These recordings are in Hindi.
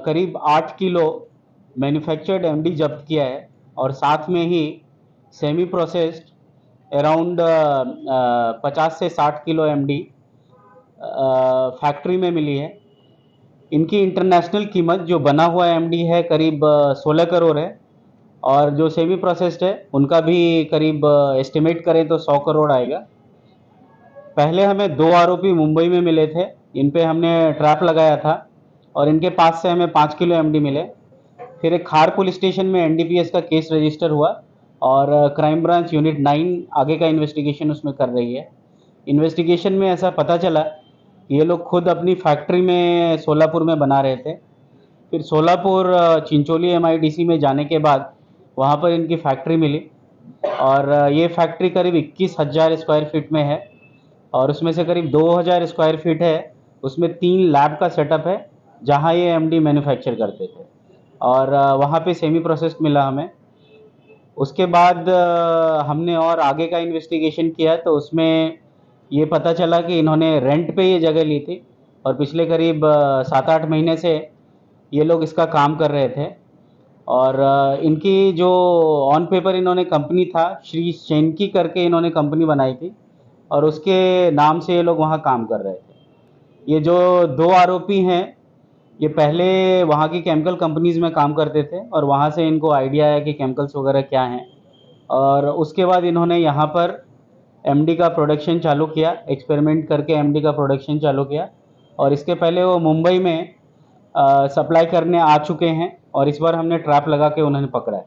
करीब 8 किलो मैन्युफैक्चर्ड एमडी जब्त किया है और साथ में ही सेमी प्रोसेस्ड अराउंड 50 से 60 किलो एमडी फैक्ट्री में मिली है। इनकी इंटरनेशनल कीमत जो बना हुआ एमडी है करीब 16 करोड़ है और जो सेमी प्रोसेस्ड है उनका भी करीब एस्टिमेट करें तो 100 करोड़ आएगा। पहले हमें 2 आरोपी मुंबई में मिले थे, इन पे हमने ट्रैप लगाया था और इनके पास से हमें 5 किलो एमडी मिले। फिर एक खार पुलिस स्टेशन में एनडीपीएस का केस रजिस्टर हुआ और क्राइम ब्रांच यूनिट 9 आगे का इन्वेस्टिगेशन उसमें कर रही है। इन्वेस्टिगेशन में ऐसा पता चला कि ये लोग खुद अपनी फैक्ट्री में सोलापुर में बना रहे थे। फिर सोलापुर चिंचोली एमआईडीसी में जाने के बाद वहाँ पर इनकी फैक्ट्री मिली और ये फैक्ट्री करीब 21,000 स्क्वायर फीट में है और उसमें से करीब 2,000 स्क्वायर फीट है, उसमें 3 लैब का सेटअप है जहाँ ये एमडी मैन्युफैक्चर करते थे और वहाँ पे सेमी प्रोसेस्ड मिला हमें। उसके बाद हमने और आगे का इन्वेस्टिगेशन किया तो उसमें ये पता चला कि इन्होंने रेंट पे ये जगह ली थी और पिछले करीब 7-8 महीने से ये लोग इसका काम कर रहे थे और इनकी जो ऑन पेपर इन्होंने कंपनी था श्री शेनकी करके इन्होंने कंपनी बनाई थी और उसके नाम से ये लोग वहाँ काम कर रहे थे। ये जो 2 आरोपी हैं ये पहले वहाँ की केमिकल कंपनीज़ में काम करते थे और वहाँ से इनको आइडिया है कि केमिकल्स वगैरह क्या हैं और उसके बाद इन्होंने यहाँ पर एमडी का प्रोडक्शन चालू किया, एक्सपेरिमेंट करके एमडी का प्रोडक्शन चालू किया और इसके पहले वो मुंबई में सप्लाई करने आ चुके हैं और इस बार हमने ट्रैप लगा के उन्हें पकड़ा है।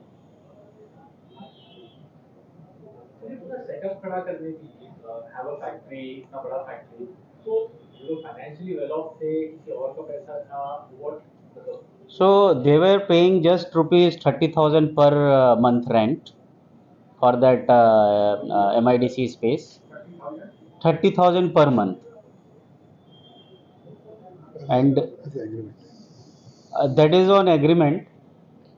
सेटअप खड़ा करने के लिए हैव अ फैक्ट्री, इतना बड़ा फैक्ट्री, तो जो फाइनेंशियली वेल ऑफ थे, किसी और का पैसा था, व्हाट मतलब So they were paying just rupees 30,000 per month rent for that MIDC space. 30,000 30,000 per month, and that is on agreement,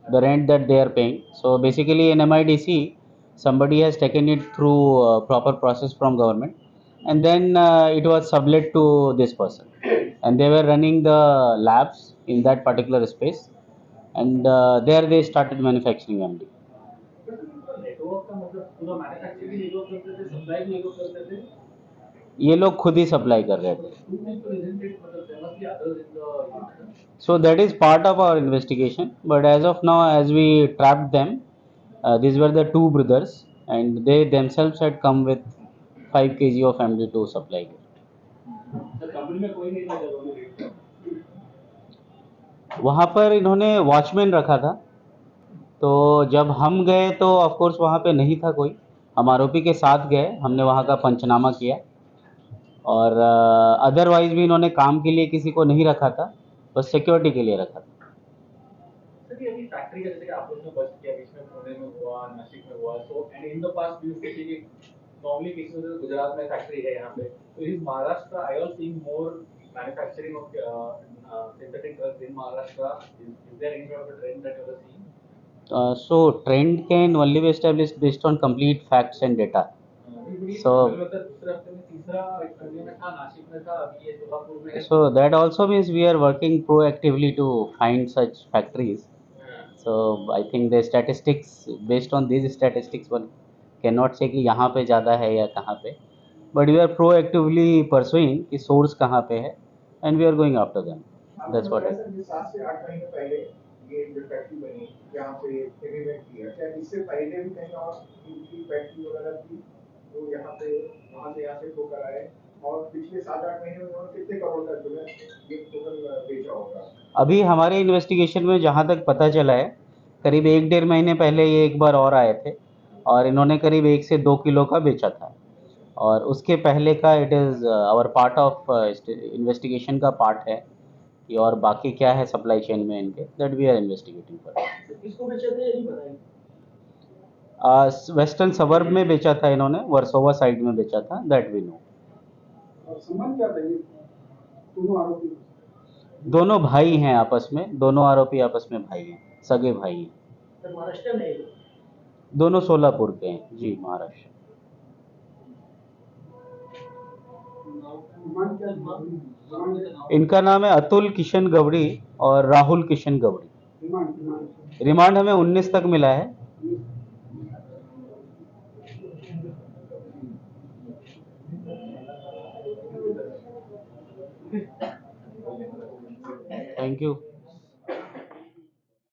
the rent that they are paying. So basically in MIDC, somebody has taken it through proper process from government, and then it was sublet to this person, and they were running the labs in that particular space, and there they started manufacturing MD. Network का मतलब पूरा मैन्युफैक्चरिंग भी ये लोग करते थे, सप्लाई भी ये लोग करते थे। ये लोग खुद ही सप्लाई कर रहे थे। तो isn't it मतलब there must be others in the unit? So that is part of our investigation, but as of now, as we trapped them, these were the 2 brothers and they themselves had come with 5 kg of MD to supply. Sir company में कोई नहीं था जब उन्होंने रेट किया। वहाँ पर इन्होंने वॉचमैन रखा था, तो जब हम गए तो ऑफ कोर्स वहाँ पे नहीं था कोई, हम आरोपी के साथ गए, हमने वहाँ का पंचनामा किया और अदरवाइज भी इन्होंने काम के लिए किसी को नहीं रखा था, बस सिक्योरिटी के लिए रखा था। सर ये अभी फैक्ट्री का जैसे कि आप लोग ने बस्ट किया, बीच में पुणे में हुआ, नासिक में हुआ, so and in the past we used to see कि नॉर्मली किसी में गुजरात में फैक्ट्री है यहाँ पे, तो is Maharashtra I also seeing more manufacturing of synthetic drugs in Maharashtra? Is there any sort of a trend that you are seeing? So trend can only be established based on complete facts and data. So दूसरे हफ्ते में तीसरा पुणे में था, नासिक में था, अभी ये सोलापुर में है। so that also means we are working proactively to find such factories. So I think the statistics, based on these statistics, one cannot say कि यहाँ पे ज़्यादा है या कहाँ पे, but we are proactively pursuing कि source कहाँ पे है and we are going after them. That's what I think. 7 से 8 महीने पहले ये जो फैक्ट्री बनी जहाँ पे एग्रीमेंट किया, क्या इससे पहले भी कहीं और इनकी फैक्ट्री वगैरह थी तो यहाँ पे वहाँ से शो कराए और पिछले 7-8 महीने में उन्होंने कितने करोड़ का जो है ये टोटल बेचा होगा? अभी हमारे इन्वेस्टिगेशन में जहाँ तक पता चला है करीब 1-1.5 महीने पहले ये एक बार और आए थे और इन्होंने करीब 1 से 2 किलो का बेचा था और उसके पहले का it is our part of investigation का पार्ट है कि और बाकी क्या है सप्लाई चेन में इनके, that we are investigating for. किसको बेचे थे ये नहीं बताया? वेस्टर्न सबर्ब में बेचा था इन्होंने, वर्सोवा साइड में बेचा था, दैट वी नो। संबंध क्या था ये दोनों आरोपी? दोनों भाई हैं आपस में, दोनों आरोपी आपस में भाई हैं, सगे भाई हैं। सर महाराष्ट्र में है ये? दोनों सोलापुर के हैं जी, महाराष्ट्र। इनका नाम है अतुल किशन गवड़ी और राहुल किशन गवड़ी। रिमांड हमें 19 तक मिला है। Thank you.